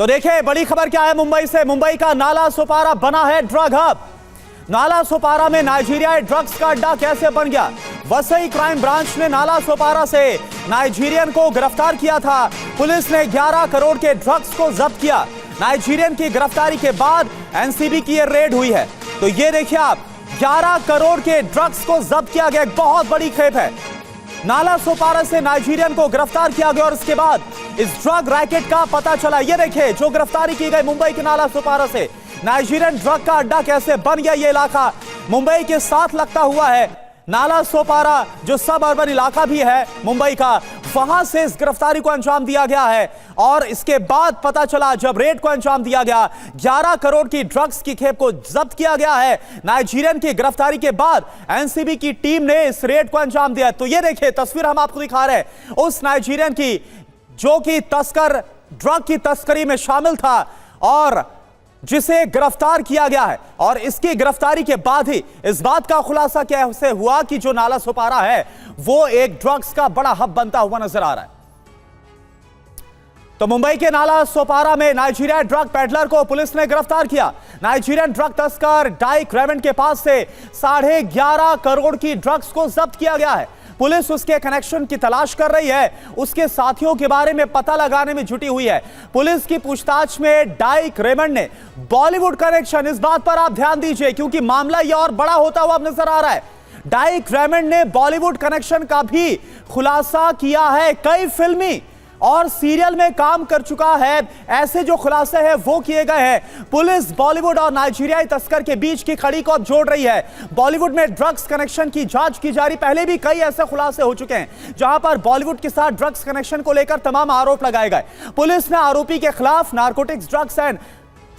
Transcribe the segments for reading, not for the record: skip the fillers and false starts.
तो देखिए बड़ी खबर क्या है मुंबई से। मुंबई का नाला सोपारा बना है ड्रग हब। नाला सोपारा में नाइजीरियाई ड्रग्स का अड्डा कैसे बन गया? वसई क्राइम ब्रांच ने नाला सोपारा से नाइजीरियन को गिरफ्तार किया था। पुलिस ने 11 करोड़ के ड्रग्स को जब्त किया। नाइजीरियन की गिरफ्तारी के बाद एनसीबी की यह रेड हुई है। तो ये देखिए आप, 11 करोड़ के ड्रग्स को जब्त किया गया। एक बहुत बड़ी खेप है। नाला सोपारा से नाइजीरियन को गिरफ्तार किया गया और इसके बाद इस ड्रग रैकेट का पता चला। ये देखिए, जो गिरफ्तारी की गई मुंबई के नाला सोपारा से, नाइजीरियन ड्रग का अड्डा कैसे बन गया। ये इलाका मुंबई के साथ लगता हुआ है। नाला सोपारा जो सब अर्बन इलाका भी है मुंबई का, वहां से इस गिरफ्तारी को अंजाम दिया गया है। और इसके बाद पता चला, जब रेड को अंजाम दिया गया, 11 करोड़ की ड्रग्स की खेप को जब्त किया गया है। नाइजीरियन की गिरफ्तारी के बाद एनसीबी की टीम ने इस रेड को अंजाम दिया। तो ये देखिए तस्वीर हम आपको दिखा रहे हैं उस नाइजीरियन की जो कि तस्कर ड्रग की तस्करी में शामिल था और जिसे गिरफ्तार किया गया है। और इसकी गिरफ्तारी के बाद ही इस बात का खुलासा कैसे हुआ कि जो नाला सोपारा है वो एक ड्रग्स का बड़ा हब बनता हुआ नजर आ रहा है। तो मुंबई के नाला सोपारा में नाइजीरिया ड्रग पेडलर को पुलिस ने गिरफ्तार किया। नाइजीरियन ड्रग तस्कर डाइक रेमंड के पास से 11.5 करोड़ की ड्रग्स को जब्त किया गया है। पुलिस उसके कनेक्शन की तलाश कर रही है, उसके साथियों के बारे में पता लगाने में जुटी हुई है। पुलिस की पूछताछ में डाइक रेमंड ने बॉलीवुड कनेक्शन, इस बात पर आप ध्यान दीजिए क्योंकि मामला यह और बड़ा होता हुआ नजर आ रहा है। डाइक रेमंड ने बॉलीवुड कनेक्शन का भी खुलासा किया है। कई फिल्मी और सीरियल में काम कर चुका है। ऐसे जो खुलासे हैं वो किए गए हैं। पुलिस बॉलीवुड और नाइजीरियाई तस्कर के बीच की कड़ी को अब जोड़ रही है। बॉलीवुड में ड्रग्स कनेक्शन की जांच की जा रही। पहले भी कई ऐसे खुलासे हो चुके हैं जहां पर बॉलीवुड के साथ ड्रग्स कनेक्शन को लेकर तमाम आरोप लगाए गए। पुलिस ने आरोपी के खिलाफ narcotics, drugs and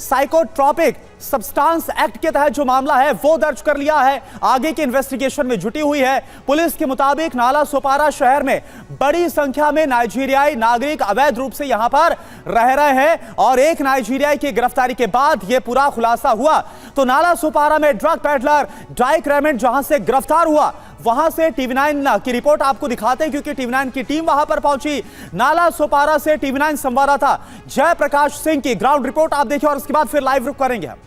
psychotropic substance act के तहत जो मामला है वो दर्ज कर लिया है। आगे की इन्वेस्टिगेशन में जुटी हुई है। पुलिस के मुताबिक नाला सोपारा शहर में बड़ी संख्या में नाइजीरियाई नागरिक अवैध रूप से यहां पर रह रहे हैं और एक नाइजीरियाई की गिरफ्तारी के बाद यह पूरा खुलासा हुआ। तो नाला सोपारा में ड्रग पेडलर डाइक रेमंड जहां से गिरफ्तार हुआ, वहां से टीवी9 की रिपोर्ट आपको दिखाते हैं क्योंकि टीवी9 की टीम वहां पर पहुंची। नाला सोपारा से टीवी9 संवाददाता जयप्रकाश सिंह की ग्राउंड रिपोर्ट आप देखिए और उसके बाद फिर लाइव रुक करेंगे हम।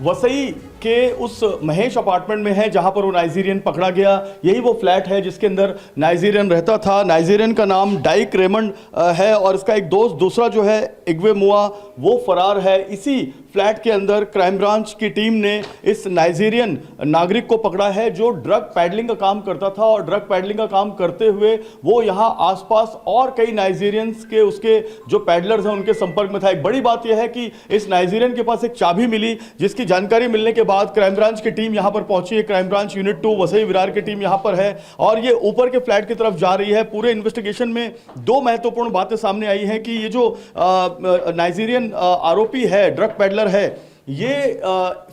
वसई के उस महेश अपार्टमेंट में है जहां पर वो नाइजीरियन पकड़ा गया। यही वो फ्लैट है जिसके अंदर नाइजीरियन रहता था। नाइजीरियन का नाम डाइक रेमंड है और इसका एक दोस्त दूसरा जो है इग्वे मुआ, वो फरार है। इसी फ्लैट के अंदर क्राइम ब्रांच की टीम ने इस नाइजीरियन नागरिक को पकड़ा है जो ड्रग पैडलिंग का काम करता था और ड्रग पैडलिंग का काम करते हुए वो यहाँ आसपास और कई नाइजीरियंस के उसके जो पैडलर्स हैं उनके संपर्क में था। एक बड़ी बात यह है कि इस नाइजीरियन के पास एक चाबी मिली जिसकी जानकारी मिलने के बाद क्राइम ब्रांच की टीम यहां पर पहुंची है। Crime branch unit 2 Vasai Virar की टीम यहां पर है और ये ऊपर के फ्लैट की तरफ जा रही है। पूरे इन्वेस्टिगेशन में 2 महत्वपूर्ण बातें सामने आई हैं कि ये जो नाइजीरियन आरोपी है, ड्रग पेडलर है, ये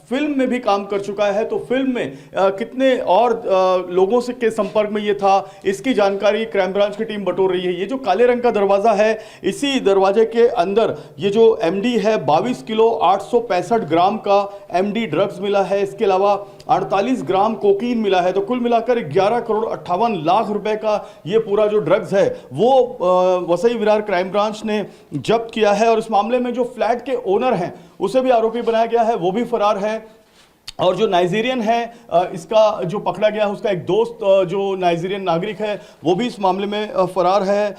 फिल्म में भी काम कर चुका है। तो फिल्म में कितने और लोगों से के संपर्क में ये था, इसकी जानकारी क्राइम ब्रांच की टीम बटोर रही है। ये जो काले रंग का दरवाजा है, इसी दरवाजे के अंदर ये जो एमडी है 22 किलो 865 ग्राम का एमडी ड्रग्स मिला है। इसके अलावा 48 ग्राम कोकीन मिला है। तो कुल मिलाकर 11 करोड़ 58 लाख रुपए का ये पूरा जो ड्रग्स है वो वसई विरार क्राइम ब्रांच ने जब्त किया है। और इस मामले में जो फ्लैट के ओनर हैं उसे भी आरोपी बनाया गया है, वो भी फरार है। और जो नाइजीरियन है इसका जो पकड़ा गया है उसका एक दोस्त जो नाइजीरियन नागरिक है वो भी इस मामले में फरार है,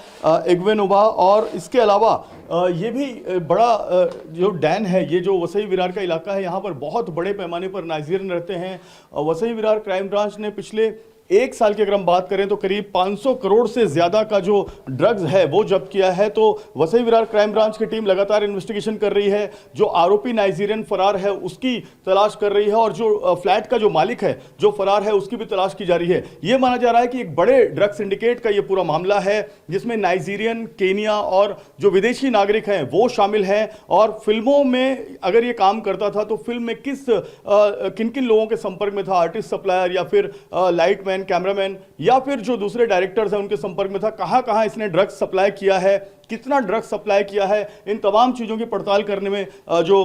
इग्वेनुबा। और इसके अलावा ये भी बड़ा जो डैन है, ये जो वसई विरार का इलाका है, यहाँ पर बहुत बड़े पैमाने पर नाइजीरियन रहते हैं। वसई विरार क्राइम ब्रांच ने पिछले 1 साल की अगर हम बात करें तो करीब 500 करोड़ से ज्यादा का जो ड्रग्स है वो जब्त किया है। तो वसई विरार क्राइम ब्रांच की टीम लगातार इन्वेस्टिगेशन कर रही है। जो आरोपी नाइजीरियन फरार है उसकी तलाश कर रही है और जो फ्लैट का जो मालिक है जो फरार है उसकी भी तलाश की जा रही है। यह माना जा रहा है कि एक बड़े ड्रग सिंडिकेट का यह पूरा मामला है जिसमें नाइजीरियन, केनिया और जो विदेशी नागरिक हैं वो शामिल हैं। और फिल्मों में अगर ये काम करता था तो फिल्म में किन किन लोगों के संपर्क में था, आर्टिस्ट, सप्लायर या फिर लाइटमैन, कैमरामैन या फिर जो दूसरे डायरेक्टर्स हैं उनके संपर्क में था, कहां कहां इसने ड्रग्स सप्लाई किया है, कितना ड्रग्स सप्लाई किया है, इन तमाम चीजों की पड़ताल करने में जो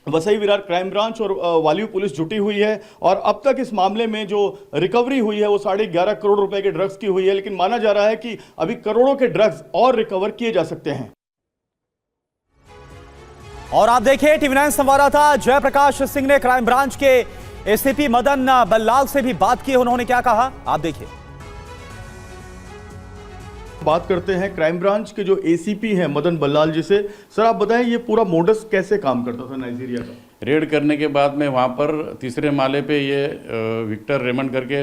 वसई विरार क्राइम ब्रांच और वालियू पुलिस जुटी हुई है। और अब तक इस मामले में जो रिकवरी हुई है वो 11.5 करोड़ रुपए के ड्रग्स की हुई है। लेकिन माना जा रहा है कि अभी करोड़ों के ड्रग्स और रिकवर किए जा सकते हैं। और आप देखिए टीवी9 संवाददाता जयप्रकाश सिंह ने क्राइम ब्रांच के एसीपी मदन बल्लाल से भी बात की। उन्होंने क्या कहा आप देखिए। बात करते हैं क्राइम ब्रांच के जो एसीपी हैं मदन बल्लाल जी से। सर आप बताएं ये पूरा मोडस कैसे काम करता था नाइजीरिया का? रेड करने के बाद में वहाँ पर तीसरे माले पे ये विक्टर रेमंड करके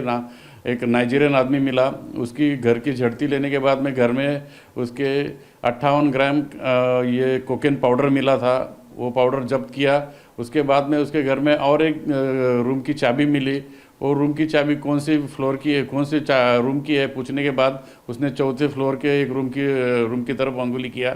एक नाइजीरियन आदमी मिला। उसकी घर की झड़ती लेने के बाद में घर में उसके 58 ग्राम ये कोकेन पाउडर मिला था। वो पाउडर जब्त किया। उसके बाद में उसके घर में और एक रूम की चाबी मिली। वो रूम की चाबी कौन सी फ्लोर की है, कौन से रूम की है पूछने के बाद उसने चौथे फ्लोर के एक रूम की तरफ अंगुली किया।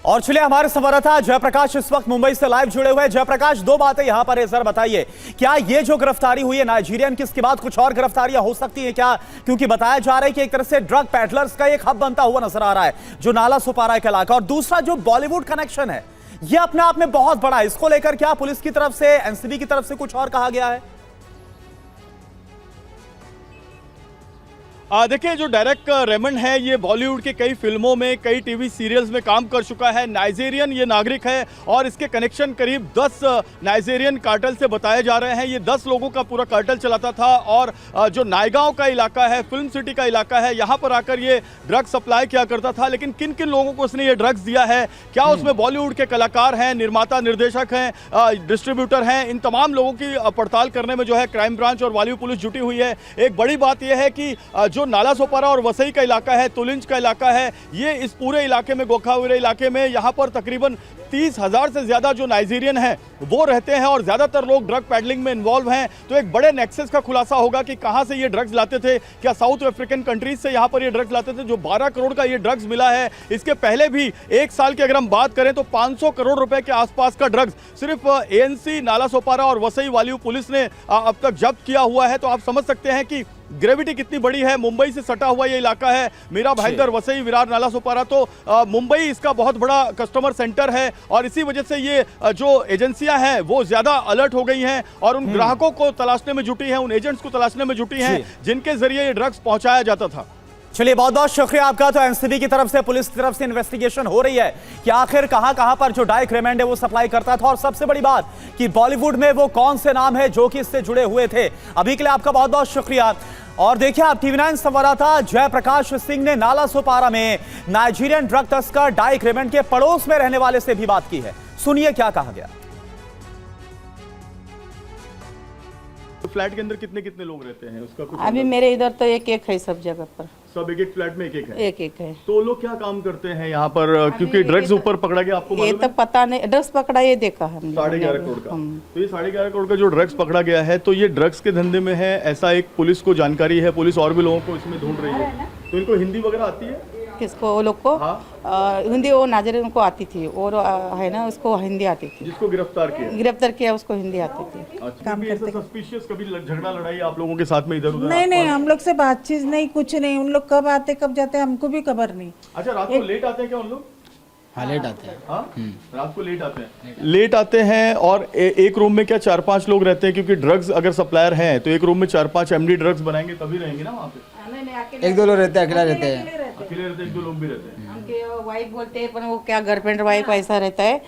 और चलिए हमारे संवाददाता जयप्रकाश इस वक्त मुंबई से लाइव जुड़े हुए हैं। जयप्रकाश, दो बातें यहां पर है, सर बताइए क्या ये जो गिरफ्तारी हुई है नाइजीरियन की, इसके बाद कुछ और गिरफ्तारियां हो सकती हैं क्या? क्योंकि बताया जा रहा है कि एक तरह से ड्रग पैडलर्स का एक हब बनता हुआ नजर आ रहा है जो नाला सुपारा का इलाका। और दूसरा जो बॉलीवुड कनेक्शन है ये अपने आप में बहुत बड़ा है। इसको लेकर क्या पुलिस की तरफ से, एनसीबी की तरफ से कुछ और कहा गया है? देखिए जो डायरेक्ट रेमंड है ये बॉलीवुड के कई फिल्मों में, कई टीवी सीरियल्स में काम कर चुका है। नाइजीरियन ये नागरिक है और इसके कनेक्शन करीब 10 नाइजीरियन कार्टल से बताए जा रहे हैं। ये 10 लोगों का पूरा कार्टल चलाता था और जो नायगांव का इलाका है, फिल्म सिटी का इलाका है, यहाँ पर आकर ये ड्रग सप्लाई किया करता था। लेकिन किन किन लोगों को उसने ये ड्रग्स दिया है, क्या उसमें बॉलीवुड के कलाकार हैं, निर्माता, निर्देशक हैं, डिस्ट्रीब्यूटर हैं, इन तमाम लोगों की पड़ताल करने में जो है क्राइम ब्रांच और बॉलीवुड पुलिस जुटी हुई है। एक बड़ी बात यह है कि जो नाला सोपारा और वसई का इलाका है, तुलिंज का इलाका है, ये इस पूरे इलाके में, गोखाविरे इलाके में, यहाँ पर तकरीबन 30,000 से ज़्यादा जो नाइजीरियन हैं वो रहते हैं और ज़्यादातर लोग ड्रग पैडलिंग में इन्वॉल्व हैं। तो एक बड़े नेक्सस का खुलासा होगा कि कहाँ से ये ड्रग्स लाते थे। क्या साउथ अफ्रीकन कंट्रीज से यहाँ पर ये ड्रग्स लाते थे? जो 12 करोड़ का ये ड्रग्स मिला है, इसके पहले भी एक साल की अगर हम बात करें तो 500 करोड़ रुपए के आसपास का ड्रग्स सिर्फ एएनसी, नाला सोपारा और वसई वाली पुलिस ने अब तक जब्त किया हुआ है। तो आप समझ सकते हैं कि ग्रेविटी कितनी बड़ी है। मुंबई से सटा हुआ ये इलाका है, मीरा भाईंदर, वसई, विरार, नाला सोपारा। तो मुंबई इसका बहुत बड़ा कस्टमर सेंटर है और इसी वजह से ये जो एजेंसियां हैं वो ज्यादा अलर्ट हो गई हैं और उन ग्राहकों को तलाशने में जुटी हैं, उन एजेंट्स को तलाशने में जुटी हैं जिनके जरिए ये ड्रग्स पहुंचाया जाता था। चलिए बहुत बहुत शुक्रिया आपका। तो एनसीबी की तरफ से, पुलिस की तरफ से इन्वेस्टिगेशन हो रही है कि आखिर कहां पर जो डाइक रेमंड है वो सप्लाई करता था और सबसे बड़ी बात कि बॉलीवुड में वो कौन से नाम है जो कि इससे जुड़े हुए थे। अभी के लिए आपका बहुत बहुत शुक्रिया। और देखिए आप टीवी9 संवाददाता जयप्रकाश सिंह ने नाला सोपारा में नाइजीरियन ड्रग तस्कर डाइक रेमंड के पड़ोस में रहने वाले से भी बात की है। सुनिए क्या कहा गया। फ्लैट के अंदर कितने कितने लोग रहते हैं उसका कुछ? अभी मेरे इधर तो एक है सब जगह पर, सब एक फ्लैट में एक है। एक है। तो लोग क्या काम करते हैं यहाँ पर? क्योंकि ड्रग्स ऊपर पकड़ा गया, आपको ये मालूम तो है? पता नहीं, ड्रग्स पकड़ा ये देखा हमने 11.5 करोड़ का। तो ये 11.5 करोड़ का जो ड्रग्स पकड़ा गया है, तो ये ड्रग्स के धंधे में है ऐसा एक पुलिस को जानकारी है। पुलिस और भी लोगों को इसमें ढूंढ रही है। तो इनको हिंदी वगैरह आती है? किसको? वो लोग को हिंदी, वो नाइजीरियन को आती थी और है ना उसको हिंदी आती थी। जिसको गिरफ्तार किया उसको हिंदी आती थी। काम करते। सस्पिशियस कभी झगड़ा लड़ाई आप लोगों के साथ में इधर उधर? नहीं, हम लोग से बातचीत नहीं, कुछ नहीं। उन लोग कब आते कब जाते हमको भी खबर नहीं। अच्छा, रात को लेट आते हैं क्या उन लोग? हाँ, लेट आते हैं। हाँ, रात को लेट आते हैं और एक रूम में क्या 4-5 लोग रहते हैं? क्योंकि ड्रग्स अगर सप्लायर हैं तो एक रूम में 4-5 एमडी ड्रग्स बनाएंगे तभी रहेंगे ना वहाँ पे। एक दो लोग रहते हैं, अकेला रहते हैं। अकेले रहते हैं, एक दो लोग भी रहते हैं। उनके वाइफ बोलते हैं पर वो क्या गर्लफ्रेंड वाइफ ऐसा रहता है।